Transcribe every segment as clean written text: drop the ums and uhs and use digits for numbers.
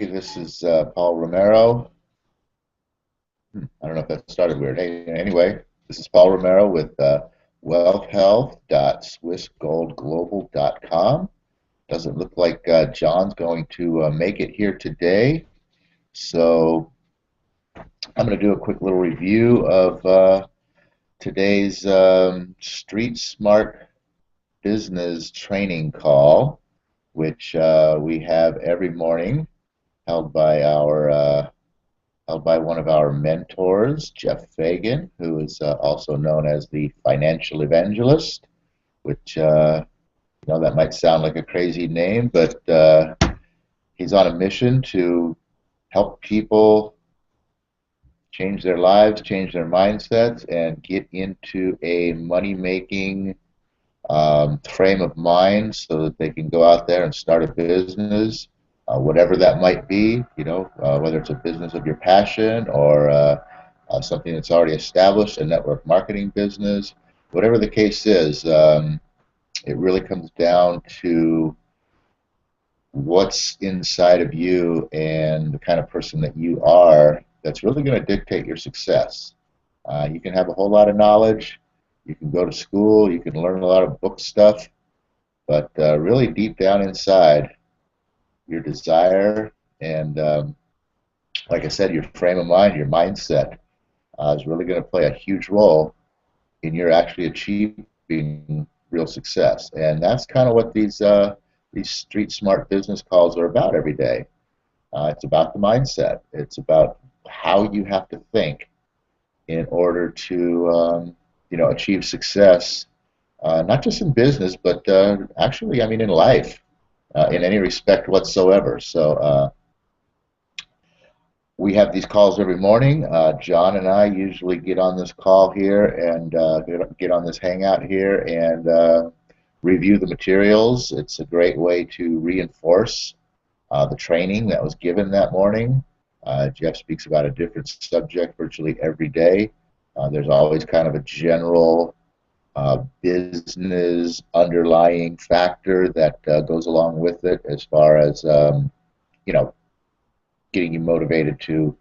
This is Paul Romero. I don't know if that started weird. Hey, anyway, this is Paul Romero with wealthhealth.swissgoldglobal.com. Doesn't look like John's going to make it here today, so I'm going to do a quick little review of today's Street Smart Business Training Call, which we have every morning, held by one of our mentors, Jeff Fagan, who is also known as the financial evangelist, which that might sound like a crazy name, but he's on a mission to help people change their lives, change their mindsets, and get into a money-making frame of mind so that they can go out there and start a business, whatever that might be, whether it's a business of your passion or something that's already established, a network marketing business, whatever the case is, it really comes down to what's inside of you and the kind of person that you are that's really going to dictate your success. You can have a whole lot of knowledge, you can go to school, you can learn a lot of book stuff, but really deep down inside, your desire and, like I said, your frame of mind, your mindset is really going to play a huge role in your actually achieving real success. And that's kind of what these street smart business calls are about every day. It's about the mindset. It's about how you have to think in order to achieve success, not just in business, but actually, I mean, in life, in any respect whatsoever. So we have these calls every morning. John and I usually get on this call here and get on this hangout here and review the materials. It's a great way to reinforce the training that was given that morning. Jeff speaks about a different subject virtually every day. There's always kind of a general business underlying factor that goes along with it as far as getting you motivated to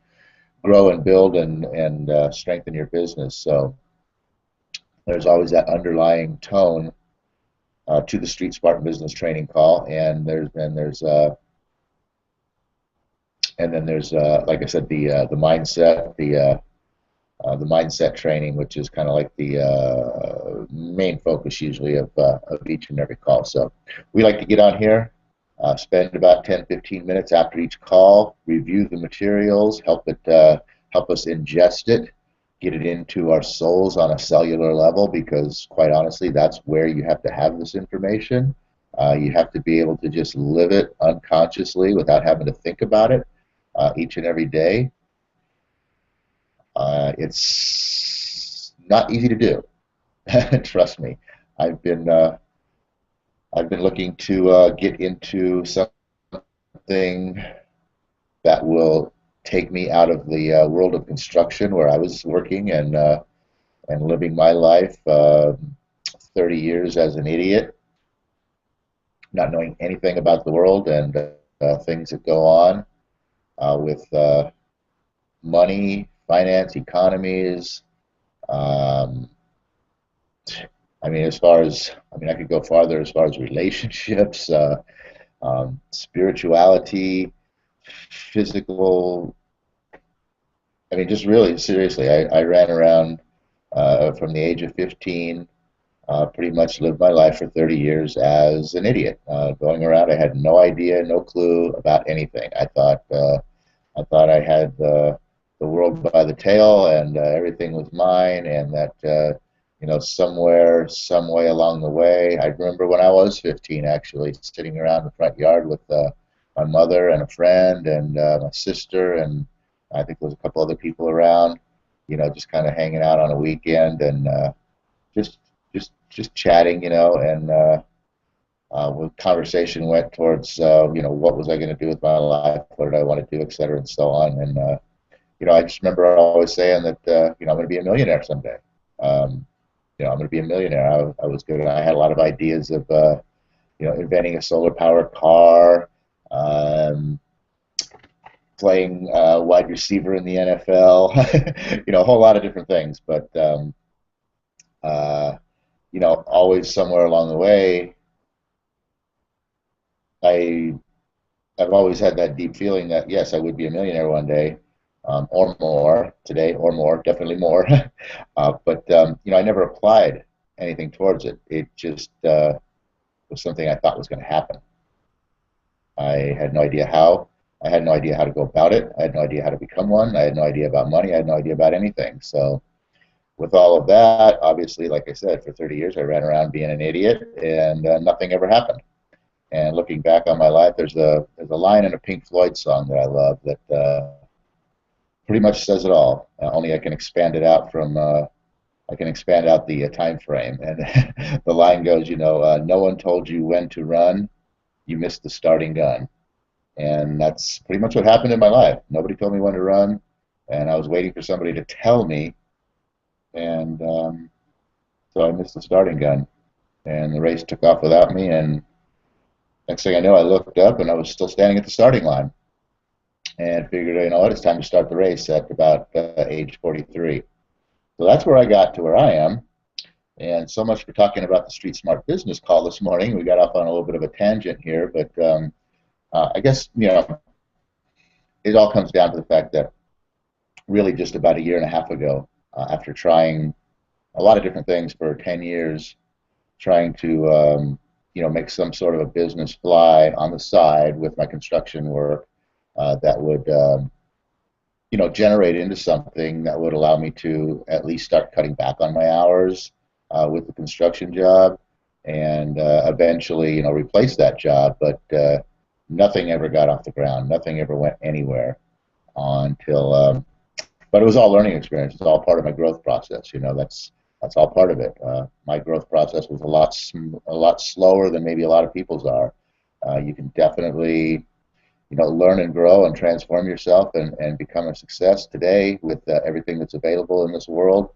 grow and build and strengthen your business. So there's always that underlying tone to the Street Smart Business Training Call, and there's like I said, the mindset, the mindset training, which is kind of like the main focus usually of each and every call. So we like to get on here, spend about 10-15 minutes after each call, review the materials, help us ingest it, get it into our souls on a cellular level, because quite honestly, that's where you have to have this information. You have to be able to just live it unconsciously without having to think about it each and every day. It's not easy to do. Trust me. I've been looking to get into something that will take me out of the world of construction where I was working and living my life 30 years as an idiot, not knowing anything about the world and things that go on with money, finance, economies. I could go farther as far as relationships, spirituality, physical. I mean, just really seriously, I ran around from the age of 15, pretty much lived my life for 30 years as an idiot, going around. I had no idea, no clue about anything. I thought I had the world by the tail and everything was mine, and that somewhere, some way along the way, I remember when I was 15, actually sitting around the front yard with my mother and a friend and my sister, and I think there was a couple other people around, just kind of hanging out on a weekend and just chatting, and the conversation went towards, what was I going to do with my life, what did I want to do, et cetera, and so on. And I just remember always saying that I'm going to be a millionaire someday. I'm going to be a millionaire. I was good. I had a lot of ideas of inventing a solar powered car, playing wide receiver in the NFL, a whole lot of different things. But uh, always somewhere along the way, I I've always had that deep feeling that yes, I would be a millionaire one day, or more today, or more, definitely more. But I never applied anything towards it. It just was something I thought was going to happen. I had no idea how. I had no idea how to go about it. I had no idea how to become one. I had no idea about money. I had no idea about anything. So with all of that, obviously, like I said, for 30 years, I ran around being an idiot, and nothing ever happened. And looking back on my life, there's a line in a Pink Floyd song that I love that pretty much says it all. Only I can expand it out from I can expand out the time frame. And the line goes, no one told you when to run. You missed the starting gun. And that's pretty much what happened in my life. Nobody told me when to run, and I was waiting for somebody to tell me. And so I missed the starting gun, and the race took off without me. And next thing I know, I looked up, and I was still standing at the starting line, and figured, what, it's time to start the race at about age 43. So that's where I got to where I am. And so much for talking about the Street Smart Business Call this morning. We got off on a little bit of a tangent here, but I guess, it all comes down to the fact that really just about a year and a half ago, after trying a lot of different things for 10 years, trying to, make some sort of a business fly on the side with my construction work that would, generate into something that would allow me to at least start cutting back on my hours with the construction job, and eventually, replace that job. But nothing ever got off the ground. Nothing ever went anywhere until. But it was all learning experience. It's all part of my growth process. That's all part of it. My growth process was a lot slower than maybe a lot of people's are. You can definitely, learn and grow and transform yourself and become a success today with everything that's available in this world.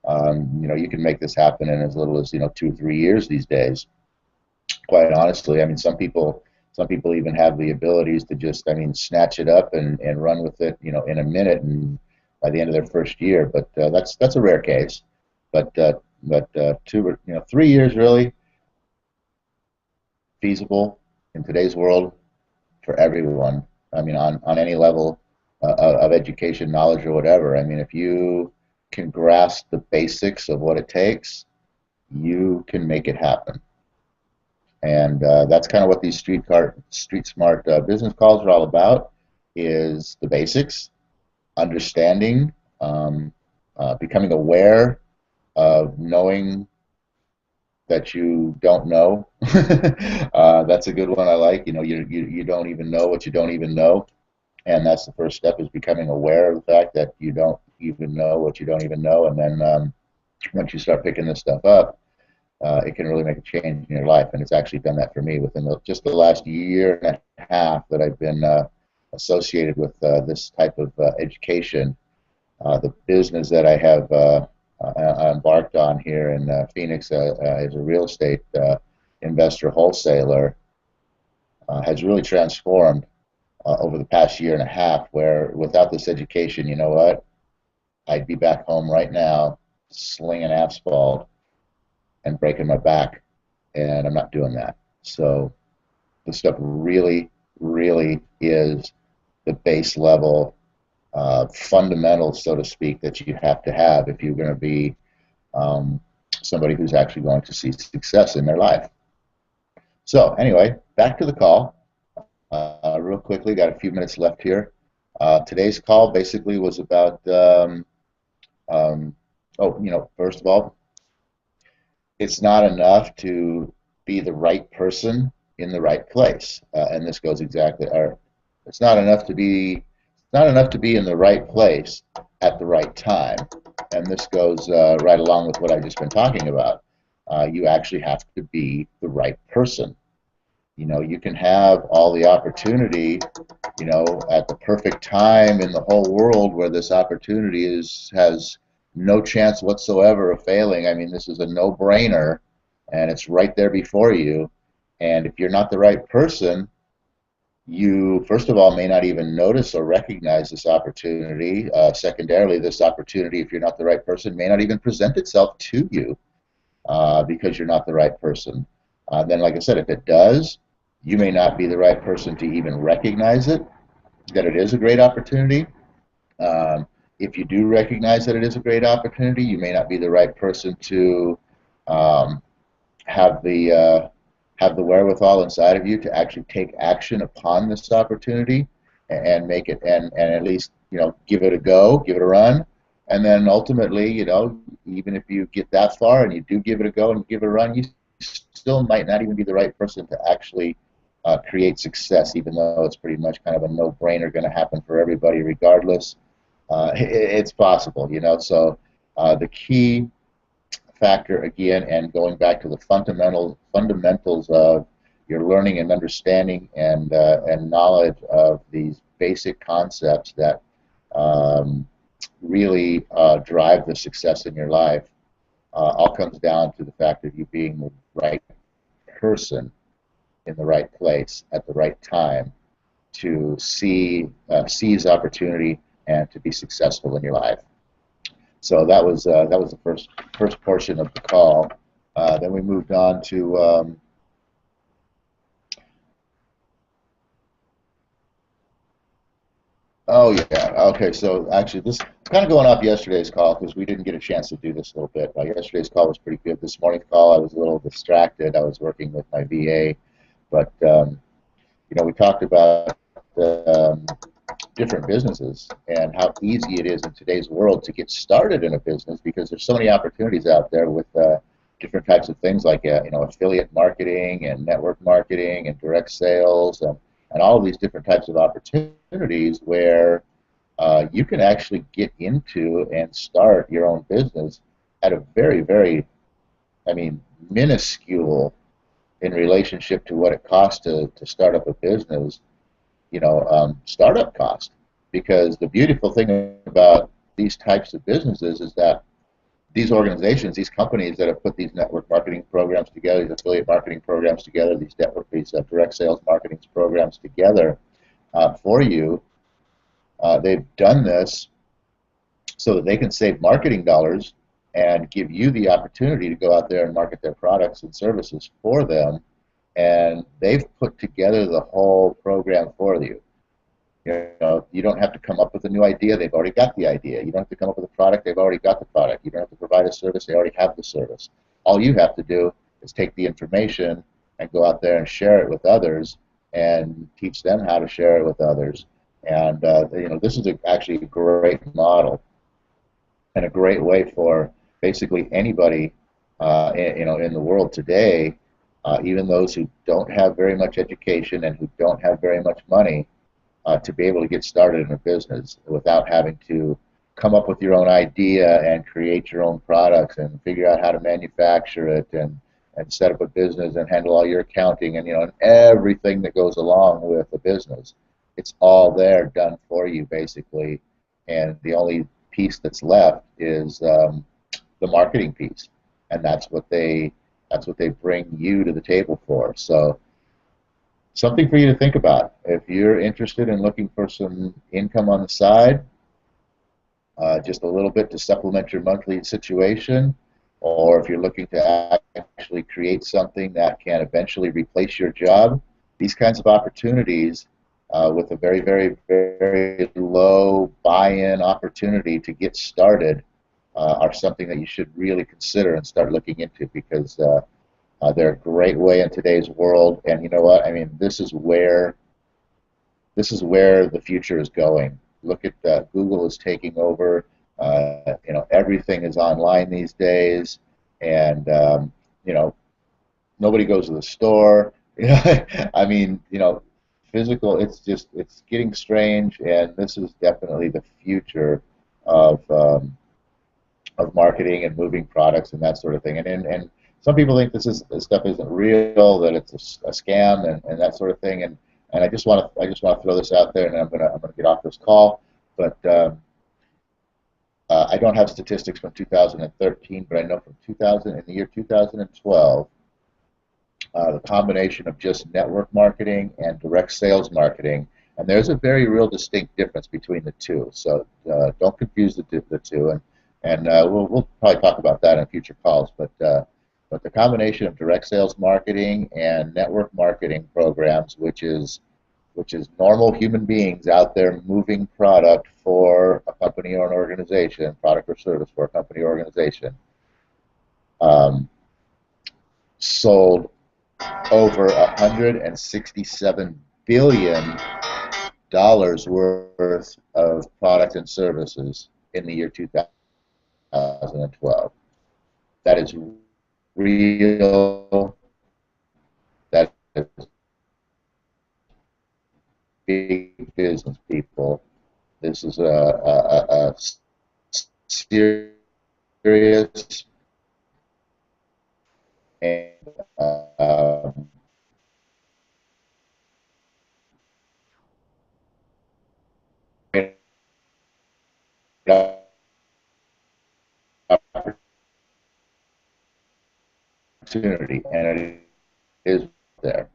You can make this happen in as little as 2 or 3 years these days. Quite honestly, I mean, some people even have the abilities to just, snatch it up and run with it, in a minute and by the end of their first year. But that's a rare case. But 3 years really feasible in today's world for everyone. On any level of education, knowledge, or whatever. If you can grasp the basics of what it takes, you can make it happen. And that's kind of what these Street Smart business calls are all about, is the basics, understanding, becoming aware of knowing that you don't know. That's a good one I like. You don't even know what you don't even know. And that's the first step, is becoming aware of the fact that you don't even know what you don't even know. And then once you start picking this stuff up, it can really make a change in your life. And it's actually done that for me within just the last year and a half that I've been associated with this type of education. The business that I have embarked on here in Phoenix as a real estate investor wholesaler has really transformed over the past year and a half, where without this education, you know what, I'd be back home right now slinging asphalt and breaking my back, and I'm not doing that. So this stuff really, really is the base level fundamentals, so to speak, that you have to have if you're going to be somebody who's actually going to see success in their life. So anyway, back to the call. Real quickly, got a few minutes left here. Today's call basically was about, first of all, it's not enough to be the right person in the right place, and this goes exactly. It's not enough to be in the right place at the right time, and this goes right along with what I've just been talking about. You actually have to be the right person. You can have all the opportunity, at the perfect time in the whole world, where this opportunity has no chance whatsoever of failing. This is a no-brainer, and it's right there before you. And if you're not the right person, you, first of all, may not even notice or recognize this opportunity. Secondarily, this opportunity, if you're not the right person, may not even present itself to you because you're not the right person. Then, like I said, if it does, you may not be the right person to even recognize it, that it is a great opportunity. Um, if you do recognize that it is a great opportunity, you may not be the right person to um, have the uh, have the wherewithal inside of you to actually take action upon this opportunity and make it and at least give it a go, give it a run, and then ultimately even if you get that far and you do give it a go and give it a run, you still might not even be the right person to actually create success, even though it's pretty much kind of a no-brainer going to happen for everybody regardless. It's possible, so the key factor again, and going back to the fundamentals of your learning and understanding and knowledge of these basic concepts that really drive the success in your life, all comes down to the fact of you being the right person in the right place at the right time to seize opportunity and to be successful in your life. So that was the first portion of the call. Then we moved on to oh yeah, okay. So actually, this it's kind of going off yesterday's call because we didn't get a chance to do this a little bit. Yesterday's call was pretty good. This morning's call, I was a little distracted. I was working with my VA, but we talked about um, different businesses and how easy it is in today's world to get started in a business because there's so many opportunities out there with different types of things like affiliate marketing and network marketing and direct sales and all of these different types of opportunities where you can actually get into and start your own business at a very, very, I mean, minuscule in relationship to what it costs to start up a business, startup cost. Because the beautiful thing about these types of businesses is that these organizations, these companies that have put these network marketing programs together, these affiliate marketing programs together, these direct sales marketing programs together for you, they've done this so that they can save marketing dollars and give you the opportunity to go out there and market their products and services for them. And they've put together the whole program for you. You don't have to come up with a new idea. They've already got the idea. You don't have to come up with a product. They've already got the product. You don't have to provide a service. They already have the service. All you have to do is take the information and go out there and share it with others and teach them how to share it with others. And this is actually a great model and a great way for basically anybody in the world today, even those who don't have very much education and who don't have very much money, to be able to get started in a business without having to come up with your own idea and create your own products and figure out how to manufacture it and set up a business and handle all your accounting and everything that goes along with a business. It's all there done for you basically, and the only piece that's left is the marketing piece, and that's what they bring you to the table for. So something for you to think about. If you're interested in looking for some income on the side, just a little bit to supplement your monthly situation, or if you're looking to actually create something that can eventually replace your job, these kinds of opportunities with a very, very, very low buy-in opportunity to get started are something that you should really consider and start looking into because they're a great way in today's world. And you know what? I mean, this is where the future is going. Look at Google is taking over. Everything is online these days, and nobody goes to the store. I mean, physical. It's getting strange, and this is definitely the future of marketing and moving products and that sort of thing. And some people think this stuff isn't real, that it's a scam and that sort of thing. And I just want to throw this out there, and I'm gonna get off this call. But I don't have statistics from 2013, but I know from 2000 in the year 2012, the combination of just network marketing and direct sales marketing. And there's a very real distinct difference between the two. So don't confuse the two. And we'll probably talk about that in future calls. But the combination of direct sales marketing and network marketing programs, which is normal human beings out there moving product for a company or an organization, product or service for a company or organization, um, sold over $167 billion worth of product and services in the year 2012. That is real. That is big business, people. This is a serious and opportunity, and it is there.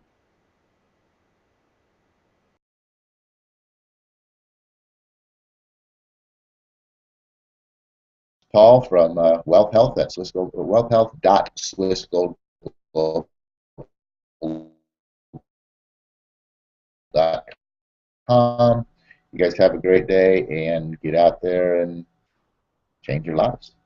Paul from Wealth Health at wealthhealth.swissglobal.com. You guys have a great day and get out there and change your lives.